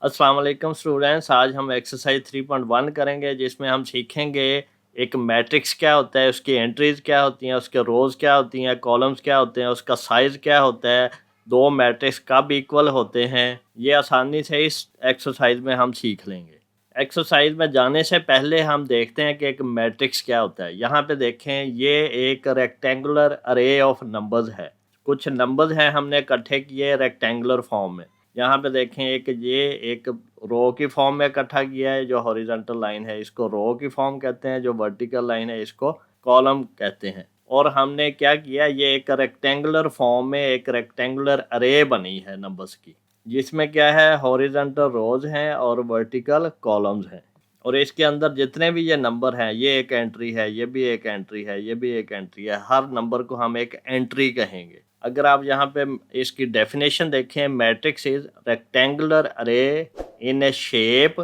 अस्सलाम वालेकुम स्टूडेंट्स। आज हम एक्सरसाइज 3.1 करेंगे जिसमें हम सीखेंगे एक मैट्रिक्स क्या होता है, उसकी एंट्रीज क्या होती हैं, उसके रोज़ क्या होती हैं, कॉलम्स क्या होते हैं, उसका साइज़ क्या होता है, दो मैट्रिक्स कब इक्वल होते हैं। ये आसानी से इस एक्सरसाइज में हम सीख लेंगे। एक्सरसाइज में जाने से पहले हम देखते हैं कि एक मैट्रिक्स क्या होता है। यहाँ पे देखें, ये एक रेक्टेंगुलर अरे ऑफ नंबर्स है। कुछ नंबर्स हैं हमने इकट्ठे किए रेक्टेंगुलर फॉर्म में। यहाँ पे देखें, एक रो की फॉर्म में इकट्ठा किया है जो हॉरिजॉन्टल लाइन है, इसको रो की फॉर्म कहते हैं। जो वर्टिकल लाइन है इसको कॉलम कहते हैं। और हमने क्या किया, ये एक रेक्टेंगुलर फॉर्म में एक रेक्टेंगुलर अरे बनी है नंबर्स की, जिसमें क्या है, हॉरिजॉन्टल रोज हैं और वर्टिकल कॉलम्स हैं। और इसके अंदर जितने भी ये नंबर हैं, ये एक एंट्री है, ये भी एक एंट्री है, ये भी एक एंट्री है। हर नंबर को हम एक एंट्री कहेंगे। अगर आप यहाँ पे इसकी डेफिनेशन देखें, matrix is rectangular array in a shape.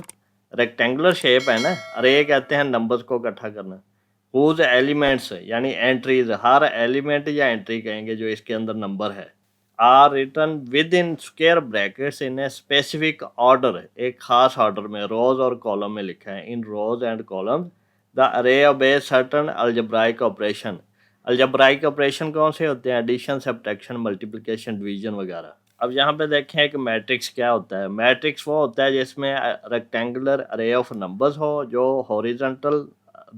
Rectangular shape है ना, अरे कहते हैं नंबर्स को इकट्ठा करना। हुज एलिमेंट्स यानी एंट्रीज, हर एलिमेंट या एंट्री कहेंगे जो इसके अंदर नंबर है, are written within square brackets in a specific order. एक खास ऑर्डर में रोज और कॉलम में लिखा है, in rows and column the array obey certain algebraic operation. Algebraic operation कौन से होते हैं? एडिशन, सब्ट्रैक्शन, मल्टीप्लिकेशन, डिवीजन वगैरह। अब यहाँ पे देखें एक मैट्रिक्स क्या होता है। मैट्रिक्स वो होता है जिसमें रेक्टेंगुलर अरे ऑफ नंबर्स हो। जो हॉरिजॉन्टल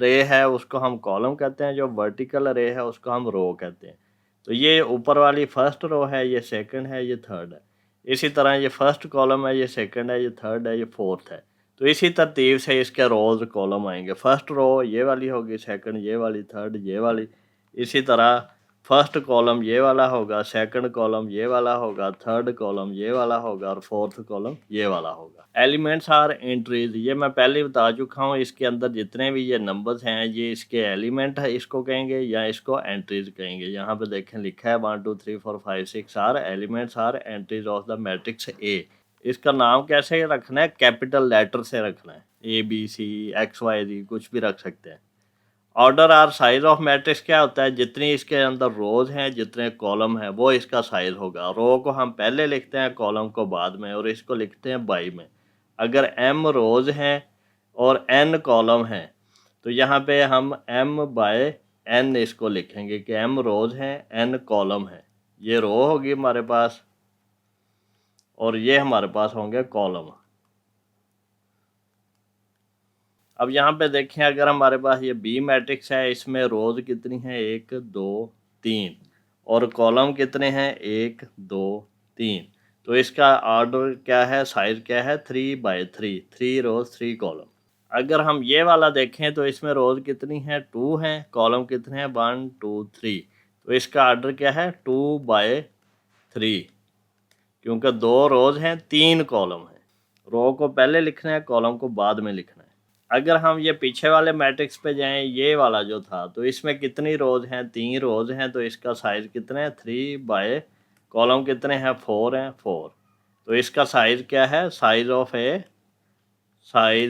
रे है उसको हम कॉलम कहते हैं, जो वर्टिकल रे है उसको हम रो कहते हैं। तो ये ऊपर वाली फर्स्ट रो है, ये सेकंड है, ये थर्ड है। इसी तरह ये फर्स्ट कॉलम है, ये सेकंड है, ये थर्ड है, ये फोर्थ है। तो इसी तरतीब से इसके रोज कॉलम आएंगे। फर्स्ट रो ये वाली होगी, सेकंड ये वाली, थर्ड ये वाली। इसी तरह फर्स्ट कॉलम ये वाला होगा, सेकंड कॉलम ये वाला होगा, थर्ड कॉलम ये वाला होगा और फोर्थ कॉलम ये वाला होगा। एलिमेंट्स आर एंट्रीज, ये मैं पहले ही बता चुका हूँ। इसके अंदर जितने भी ये नंबर्स हैं, ये इसके एलिमेंट है, इसको कहेंगे या इसको एंट्रीज कहेंगे। यहाँ पे देखें लिखा है 1 2 3 4 5 6 are elements or entries of the matrix A. इसका नाम कैसे रखना है? कैपिटल लेटर से रखना है, ABCXYZ कुछ भी रख सकते हैं। Order or size of matrix क्या होता है? जितनी इसके अंदर रोज हैं, जितने कॉलम हैं, वो इसका साइज होगा। रो को हम पहले लिखते हैं, कॉलम को बाद में, और इसको लिखते हैं बाई में। अगर m रोज हैं और n कॉलम हैं तो यहाँ पे हम m/n इसको लिखेंगे कि m रोज हैं, n कॉलम है। ये रो होगी हमारे पास और ये हमारे पास होंगे कॉलम। अब यहाँ पे देखें, अगर हमारे पास ये बी मैट्रिक्स है, इसमें रोज कितनी है? 1 2 3। और कॉलम कितने हैं? 1 2 3। तो इसका ऑर्डर क्या है, साइज क्या है? 3/3, 3 रोज 3 कॉलम। अगर हम ये वाला देखें तो इसमें रोज कितनी है? 2 हैं। कॉलम कितने हैं? 1 2 3। तो इसका ऑर्डर क्या है? 2/3, क्योंकि 2 रोज हैं, 3 कॉलम हैं। रो को पहले लिखना है, कॉलम को बाद में लिखना है। अगर हम ये पीछे वाले मैट्रिक्स पे जाएं, ये वाला जो था, तो इसमें कितनी रोज हैं? 3 रोज हैं। तो इसका साइज कितने हैं? 3 कॉलम कितने हैं? 4 हैं, 4। तो इसका साइज क्या है? साइज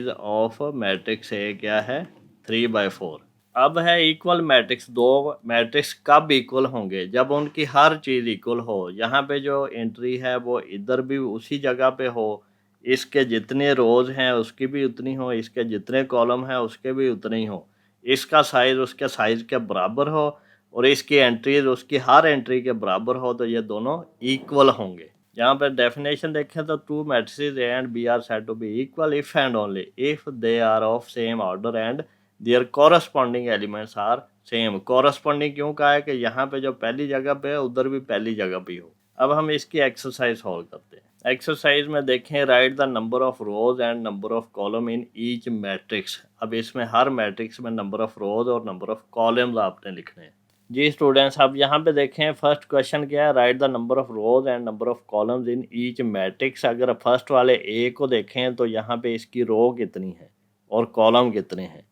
ऑफ मैट्रिक्स ए क्या है? 3/4। अब है इक्वल मैट्रिक्स। दो मैट्रिक्स कब इक्वल होंगे? जब उनकी हर चीज़ इक्वल हो। यहाँ पे जो एंट्री है वो इधर भी उसी जगह पे हो, इसके जितने रोज हैं उसकी भी उतनी हो, इसके जितने कॉलम हैं उसके भी उतने ही हो, इसका साइज उसके साइज के बराबर हो और इसकी एंट्रीज उसकी हर एंट्री के बराबर हो, तो ये दोनों इक्वल होंगे। यहाँ पे डेफिनेशन देखें तो two matrices A and B are said to be equal if and only if they are of same order and their corresponding elements are same. Corresponding क्यों कहा है? कि यहाँ पे जो पहली जगह पे है उधर भी पहली जगह पे हो। अब हम इसकी एक्सरसाइज सॉल्व करते हैं। एक्सरसाइज में देखें, right the number of rose and number of column in each matrix. अब इसमें हर मैट्रिक्स में नंबर ऑफ रोज और नंबर ऑफ कॉलम्स आपने लिखने हैं। जी स्टूडेंट्स, अब यहाँ पे देखें फर्स्ट क्वेश्चन क्या है, write the number of rose and number of columns in each matrix. अगर फर्स्ट वाले ए को देखें तो यहाँ पे इसकी रो कितनी है और कॉलम कितने हैं।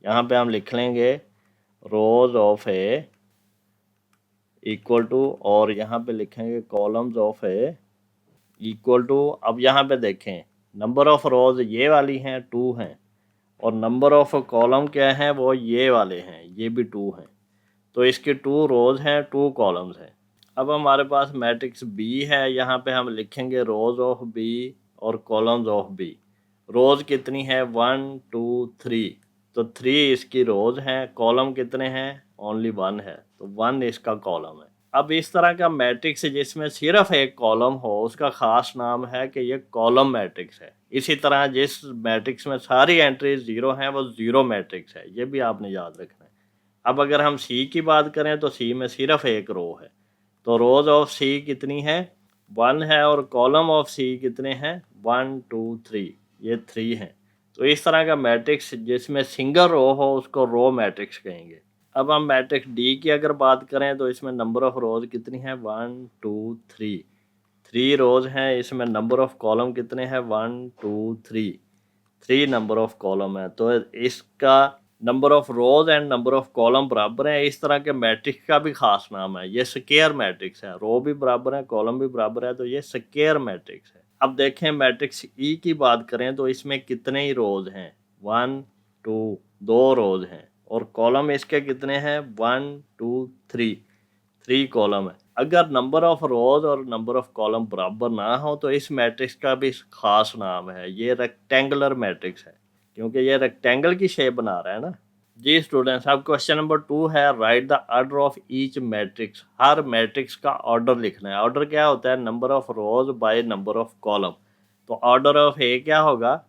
यहाँ पे हम लिख लेंगे rows of A equal to, और यहाँ पे लिखेंगे columns of A equal to. अब यहाँ पे देखें नंबर ऑफ रोज ये वाली हैं 2 हैं और नंबर ऑफ कॉलम क्या हैं? वो ये वाले हैं, ये भी 2 हैं। तो इसके 2 रोज हैं, 2 कॉलम्स हैं। अब हमारे पास मैट्रिक्स बी है, यहाँ पे हम लिखेंगे रोज ऑफ बी और कॉलम्स ऑफ बी। रोज कितनी है 1 2 3, तो 3 इसकी रोज हैं, कॉलम कितने हैं ओनली 1 है, तो 1 इसका कॉलम है। अब इस तरह का मैट्रिक्स जिसमें सिर्फ एक कॉलम हो उसका खास नाम है कि ये कॉलम मैट्रिक्स है। इसी तरह जिस मैट्रिक्स में सारी एंट्रीज जीरो हैं वो जीरो मैट्रिक्स है, ये भी आपने याद रखना है। अब अगर हम सी की बात करें तो सी में सिर्फ एक रो है, तो रोज ऑफ सी कितनी है 1 है, और कॉलम ऑफ सी कितने हैं 1 2 3, ये 3 हैं। तो इस तरह का मैट्रिक्स जिसमें सिंगल रो हो उसको रो मैट्रिक्स कहेंगे। अब हम मैट्रिक्स डी की अगर बात करें तो इसमें नंबर ऑफ रोज कितनी है 1 2 3, 3 रोज हैं। इसमें नंबर ऑफ कॉलम कितने हैं 1 2 3, 3 नंबर ऑफ कॉलम है। तो इसका number of rose and number of column बराबर है। इस तरह के मैट्रिक्स का भी खास नाम है, ये स्क्वायर मैट्रिक्स है। रो भी बराबर है, कॉलम भी बराबर है, तो ये स्क्वायर मैट्रिक्स है। अब देखें मैट्रिक्स ई की बात करें तो इसमें कितने ही रोज हैं 1 2, 2 रोज हैं, और कॉलम इसके कितने हैं 1 2 3, 3 कॉलम है। अगर नंबर ऑफ रोज और नंबर ऑफ कॉलम बराबर ना हो तो इस मैट्रिक्स का भी खास नाम है, ये रेक्टेंगुलर मैट्रिक्स है, क्योंकि ये रेक्टेंगल की शेप बना रहा है ना। जी स्टूडेंट्स, अब क्वेश्चन नंबर 2 है write the order of each matrix. हर मैट्रिक्स का ऑर्डर लिखना है। ऑर्डर क्या होता है number of rows by number of column. तो ऑर्डर ऑफ ए क्या होगा,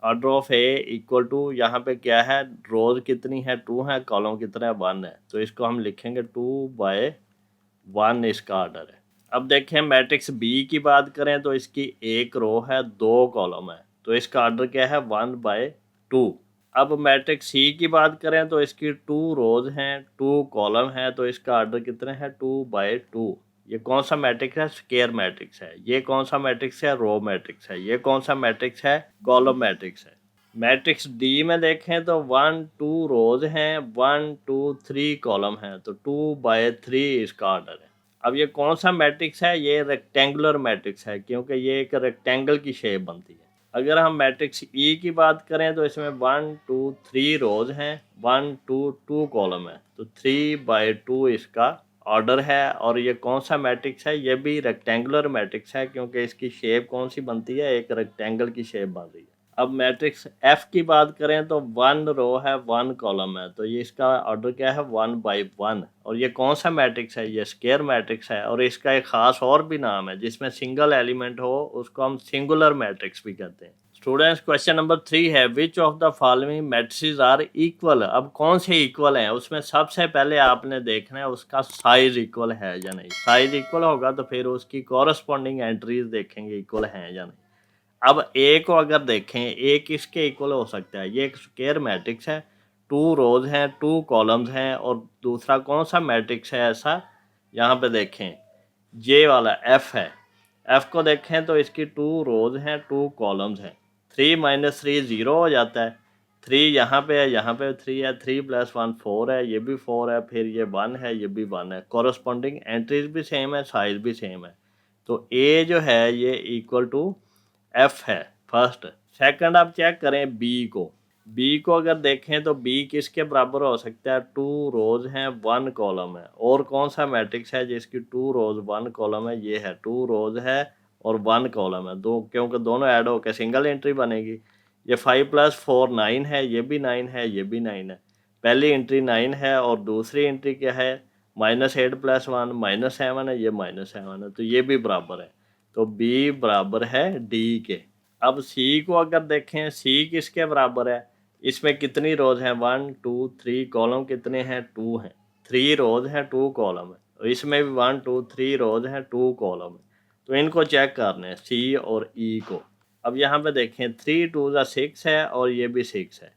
order of A equal to, यहाँ पे क्या है रोज कितनी है 2 है, कॉलम कितना है 1 है, तो इसको हम लिखेंगे 2/1 इसका ऑर्डर है। अब देखें मैट्रिक्स बी की बात करें तो इसकी एक रो है 2 कॉलम है, तो इसका ऑर्डर क्या है 1/2। अब मैट्रिक्स सी की बात करें तो इसकी 2 रोज हैं 2 कॉलम है, तो इसका ऑर्डर कितने हैं 2/2। ये कौन सा मैट्रिक्स है स्क्वायर मैट्रिक्स है। ये कौन सा मैट्रिक्स है रो मैट्रिक्स है। ये कौन सा मैट्रिक्स है कॉलम मैट्रिक्स है। मैट्रिक्स डी में देखें तो 1 2 रोज हैं 1 2 3 कॉलम है, तो 2/3 इसका ऑर्डर है। अब ये कौन सा मैट्रिक्स है, ये रेक्टेंगुलर मैट्रिक्स है, क्योंकि ये एक रेक्टेंगल की शेप बनती है। अगर हम मैट्रिक्स ई की बात करें तो इसमें 1 2 3 रोज हैं 1 2 2 कॉलम है, तो 3/2 इसका ऑर्डर है। और ये कौन सा मैट्रिक्स है, ये भी रेक्टेंगुलर मैट्रिक्स है, क्योंकि इसकी शेप कौन सी बनती है, एक रेक्टेंगल की शेप बन रही है। अब मैट्रिक्स एफ की बात करें तो 1 रो है 1 कॉलम है, तो ये इसका ऑर्डर क्या है 1/1। और ये कौन सा मैट्रिक्स है, ये स्क्वायर मैट्रिक्स है, और इसका एक खास और भी नाम है, जिसमें सिंगल एलिमेंट हो उसको हम सिंगुलर मैट्रिक्स भी कहते हैं। स्टूडेंट्स क्वेश्चन नंबर 3 है which of the following matrices are equal. अब कौन से इक्वल हैं, उसमें सबसे पहले आपने देखना है उसका साइज इक्वल है या नहीं। साइज इक्वल होगा तो फिर उसकी कॉरस्पॉन्डिंग एंट्रीज देखेंगे इक्वल हैं या नहीं। अब ए को अगर देखें, ए किसके इक्वल हो सकता है, ये एक स्क्वायर मैट्रिक्स है, 2 रोज हैं 2 कॉलम्स हैं। और दूसरा कौन सा मैट्रिक्स है ऐसा, यहाँ पे देखें जे वाला एफ है। एफ को देखें तो इसकी 2 रोज हैं 2 कॉलम्स हैं, 3 - 3 0 हो जाता है। 3 यहाँ पे है, यहाँ पे 3 है, 3 + 1 4 है, ये भी 4 है, फिर ये 1 है, ये भी 1 है। कॉरस्पॉन्डिंग एंट्रीज भी सेम है, साइज भी सेम है, तो ए जो है ये इक्वल टू एफ है फर्स्ट। सेकंड आप चेक करें बी को। बी को अगर देखें तो बी किसके बराबर हो सकता है, 2 रोज हैं 1 कॉलम है। और कौन सा मैट्रिक्स है जिसकी 2 रोज 1 कॉलम है, ये है 2 रोज है और 1 कॉलम है, दो, क्योंकि दोनों ऐड होकर सिंगल एंट्री बनेगी। ये 5 + 4 9 है, ये भी 9 है, ये भी 9 है। पहली एंट्री 9 है और दूसरी एंट्री क्या है -8 + 1 -7 है, ये -7 है, तो ये भी बराबर है। तो बी बराबर है डी के। अब सी को अगर देखें, सी किसके बराबर है, इसमें कितनी रोज हैं 1 2 3, कॉलम कितने हैं 2 हैं, 3 रोज हैं 2 कॉलम है, और इसमें भी 1 2 3 रोज हैं 2 कॉलम है। तो इनको चेक करना है सी और ई को। अब यहाँ पे देखें 3 2 6 है और ये भी 6 है,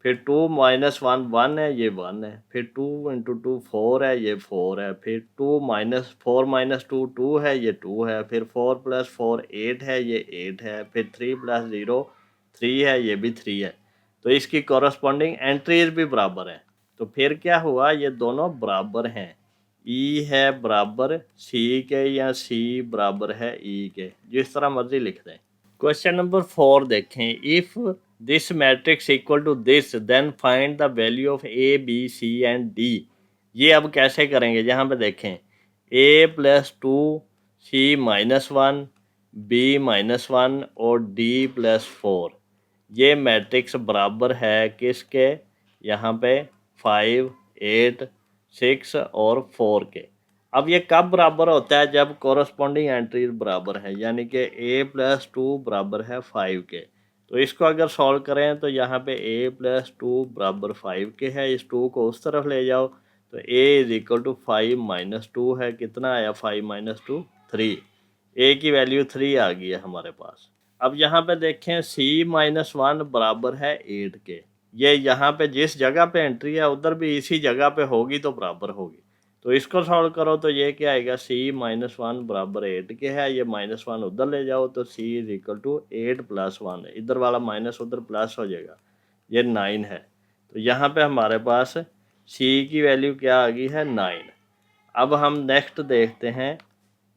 फिर 2 - 1 1 है, ये 1 है, फिर 2 × 2 4 है, ये 4 है, फिर 2 - 4 - 2 2 है, ये 2 है, फिर 4 + 4 8 है, ये 8 है, फिर 3 + 0 3 है, ये भी 3 है। तो इसकी कॉरस्पॉन्डिंग एंट्रीज भी बराबर हैं। तो फिर क्या हुआ, ये दोनों बराबर हैं। ई है बराबर सी के या सी बराबर है ई के, जिस तरह मर्जी लिख दें। क्वेश्चन नंबर 4 देखें, if this matrix equal to this then find the value of a b c and d. ये अब कैसे करेंगे, यहाँ पे देखें a + 2 c - 1 B-1 और D+4, ये मैट्रिक्स बराबर है किसके, यहाँ पे 5, 8, 6 और 4 के। अब ये कब बराबर होता है, जब कोरस्पॉन्डिंग एंट्रीज बराबर है, यानी कि A+2 बराबर है 5 के। तो इसको अगर सॉल्व करें तो यहाँ पे A+2 बराबर 5 के है, इस 2 को उस तरफ ले जाओ तो A = 5 - 2 है, कितना आया 5 - 2 3, A की वैल्यू 3 आ गई है हमारे पास। अब यहाँ पे देखें C-1 बराबर है 8 के, ये यहाँ पे जिस जगह पे एंट्री है उधर भी इसी जगह पे होगी तो बराबर होगी। तो इसको सॉल्व करो तो ये क्या आएगा, C-1 बराबर 8 के है, ये -1 उधर ले जाओ तो C = 8 + 1, इधर वाला माइनस उधर प्लस हो जाएगा, ये 9 है। तो यहाँ पे हमारे पास C की वैल्यू क्या आ गई है, 9। अब हम नेक्स्ट देखते हैं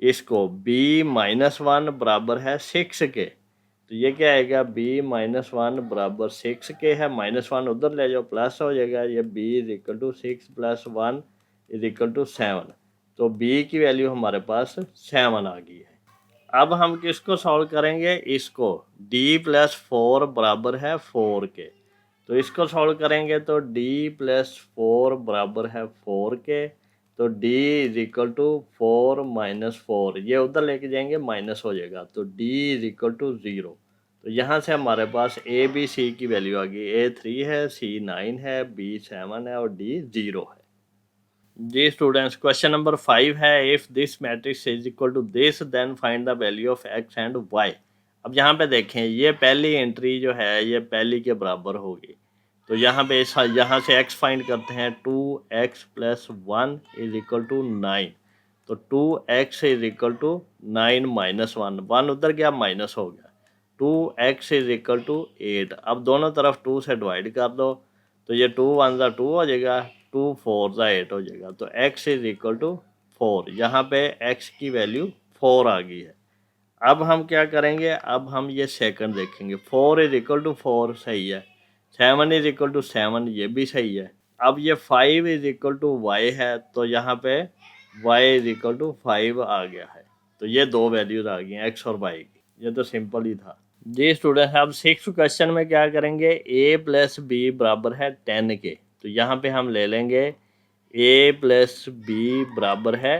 इसको, B-1 बराबर है 6 के, तो ये क्या आएगा, B-1 बराबर 6 के है, -1 उधर ले जाओ प्लस हो जाएगा, ये B = 6 + 1 = 7। तो B की वैल्यू हमारे पास 7 आ गई है। अब हम किसको सॉल्व करेंगे, इसको, D+4 बराबर है 4 के, तो इसको सॉल्व करेंगे तो D+4 बराबर है 4 के, तो D = 4 - 4, ये उधर लेके जाएंगे माइनस हो जाएगा, तो D = 0। तो यहाँ से हमारे पास A, B, C की वैल्यू आ गई, A 3 है, C 9 है, B 7 है और D 0 है। जी स्टूडेंट्स, क्वेश्चन नंबर 5 है, if this matrix is equal to this then find the value of x and y। अब यहाँ पे देखें, ये पहली एंट्री जो है ये पहली के बराबर होगी, तो यहाँ पे यहाँ से x फाइंड करते हैं, 2x + 1 = 9, तो 2x = 9 - 1, 1 उधर गया माइनस हो गया, 2x = 8। अब दोनों तरफ 2 से डिवाइड कर दो तो ये 2 × 1 = 2 हो जाएगा, 2 × 4 = 8 हो जाएगा, तो x = 4, यहाँ पे x की वैल्यू 4 आ गई है। अब हम क्या करेंगे, अब हम ये सेकंड देखेंगे, 4 = 4 सही है, 7 = 7 ये भी सही है। अब ये 5 = y है, तो यहाँ पे y = 5 आ गया है, तो ये दो वैल्यूज आ गई हैं x और y की, ये तो सिंपल ही था। जी स्टूडेंट, अब 6th क्वेश्चन में क्या करेंगे, A + B बराबर है 10 के, तो यहाँ पे हम ले लेंगे A + B बराबर है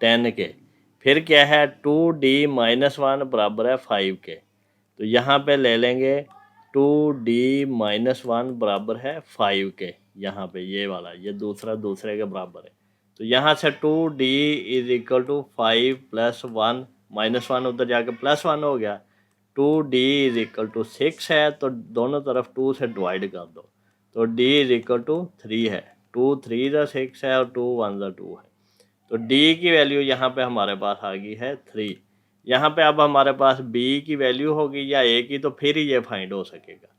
10 के, फिर क्या है 2D - 1 बराबर है 5 के, तो यहाँ पे ले लेंगे 2D - 1 बराबर है 5 के, यहाँ पे ये वाला, ये दूसरा दूसरे के बराबर है, तो यहाँ से 2D = 5 + 1 -1 उधर जाके +1 हो गया, 2D = 6 है, तो दोनों तरफ 2 से डिवाइड कर दो, तो D = 3 है, 2 3 × 6 है और 2 1 × 2 है, तो D की वैल्यू यहाँ पे हमारे पास आ गई है 3। यहाँ पे अब हमारे पास B की वैल्यू होगी या A की, तो फिर ही ये फाइंड हो सकेगा।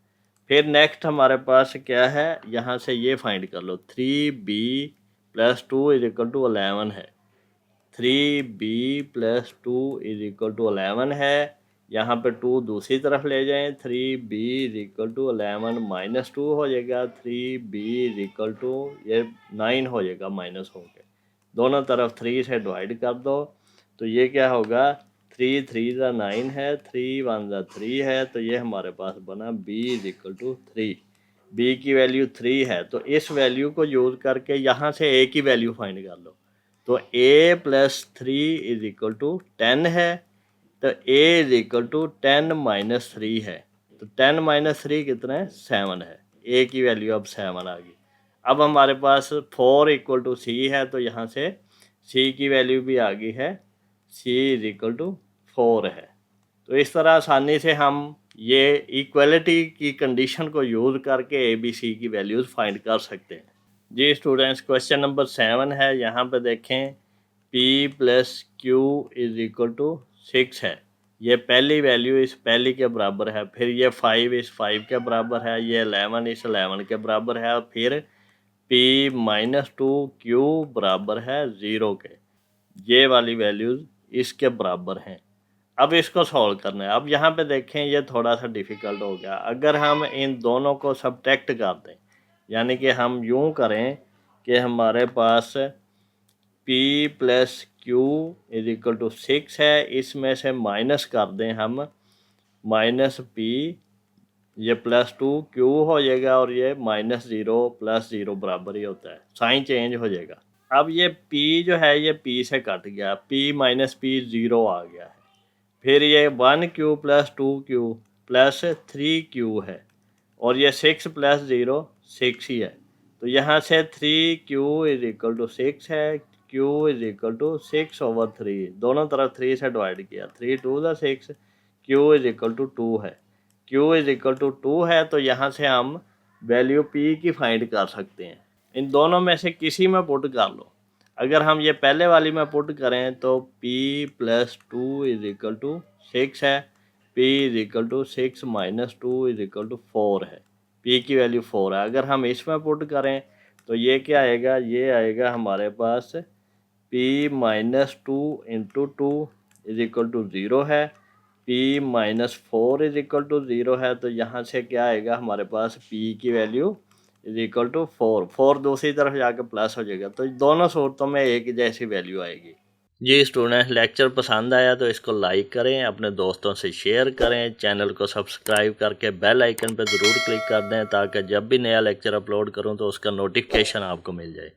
फिर नेक्स्ट हमारे पास क्या है, यहाँ से ये फाइंड कर लो, 3B + 2 = 11 है, 3B + 2 = 11 है, यहाँ पे 2 दूसरी तरफ ले जाएं, 3B = 11 - 2 हो जाएगा, 3B = ये 9 हो जाएगा माइनस हो के, दोनों तरफ 3 से डिवाइड कर दो, तो ये क्या होगा, 3 3 × 9 है, 3 1 × 3 है, तो ये हमारे पास बना B = 3। B की वैल्यू 3 है, तो इस वैल्यू को यूज़ करके यहाँ से A की वैल्यू फाइंड कर लो, तो A + 3 = 10 है, तो A = 10 - 3 है, तो 10 - 3 कितना है, 7 है, A की वैल्यू अब 7 आ गई। अब हमारे पास 4 = C है, तो यहाँ से C की वैल्यू भी आ गई है, C = 4 है। तो इस तरह आसानी से हम ये इक्वलिटी की कंडीशन को यूज़ करके ABC की वैल्यूज़ फाइंड कर सकते हैं। जी स्टूडेंट्स, क्वेश्चन नंबर 7 है, यहाँ पे देखें P + Q = 6 है, ये पहली वैल्यू इस पहली के बराबर है, फिर ये 5 इस 5 के बराबर है, ये 11 इस 11 के बराबर है, और फिर P - 2Q बराबर है 0 के, ये वाली वैल्यूज़ इसके बराबर हैं। अब इसको सॉल्व करना है। अब यहाँ पे देखें, ये थोड़ा सा डिफ़िकल्ट हो गया, अगर हम इन दोनों को सब्ट्रैक्ट कर दें, यानी कि हम यूँ करें कि हमारे पास P + q is equal to 6 है, इसमें से माइनस कर दें हम माइनस पी, ये +2 क्यू हो जाएगा और ये -0 +0 बराबर ही होता है, साइन चेंज हो जाएगा। अब ये p जो है ये p से कट गया, p माइनस पी 0 आ गया है। फिर ये 1q + 2q + 3q है और ये 6 + 0 6 ही है। तो यहाँ से 3q इज इक्वल टू 6 है, q इज इक्वल टू 6/3, दोनों तरफ 3 से डिवाइड किया, 3 2 दा 6, q इज इक्वल टू 2 है। q इज इक्वल टू 2 है तो यहाँ से हम वैल्यू p की फाइंड कर सकते हैं। इन दोनों में से किसी में पुट कर लो। अगर हम ये पहले वाली में पुट करें तो p + 2 इज इक्वल टू 6 है, p is equal to 6 - 2 is equal to 4 है, p की वैल्यू 4 है। अगर हम इसमें पुट करें तो ये क्या आएगा, ये आएगा हमारे पास p - 2 × 2 इज इक्वल टू 0 है, p - 4 इज इक्वल टू 0 है। तो यहाँ से क्या आएगा हमारे पास p की वैल्यू इज इक्वल टू 4 दूसरी तरफ जाकर प्लस हो जाएगा। तो दोनों सूरतों में एक जैसी वैल्यू आएगी। जी स्टूडेंट, लेक्चर पसंद आया तो इसको लाइक करें, अपने दोस्तों से शेयर करें, चैनल को सब्सक्राइब करके बेल आइकन पर ज़रूर क्लिक कर दें ताकि जब भी नया लेक्चर अपलोड करूं तो उसका नोटिफिकेशन आपको मिल जाए।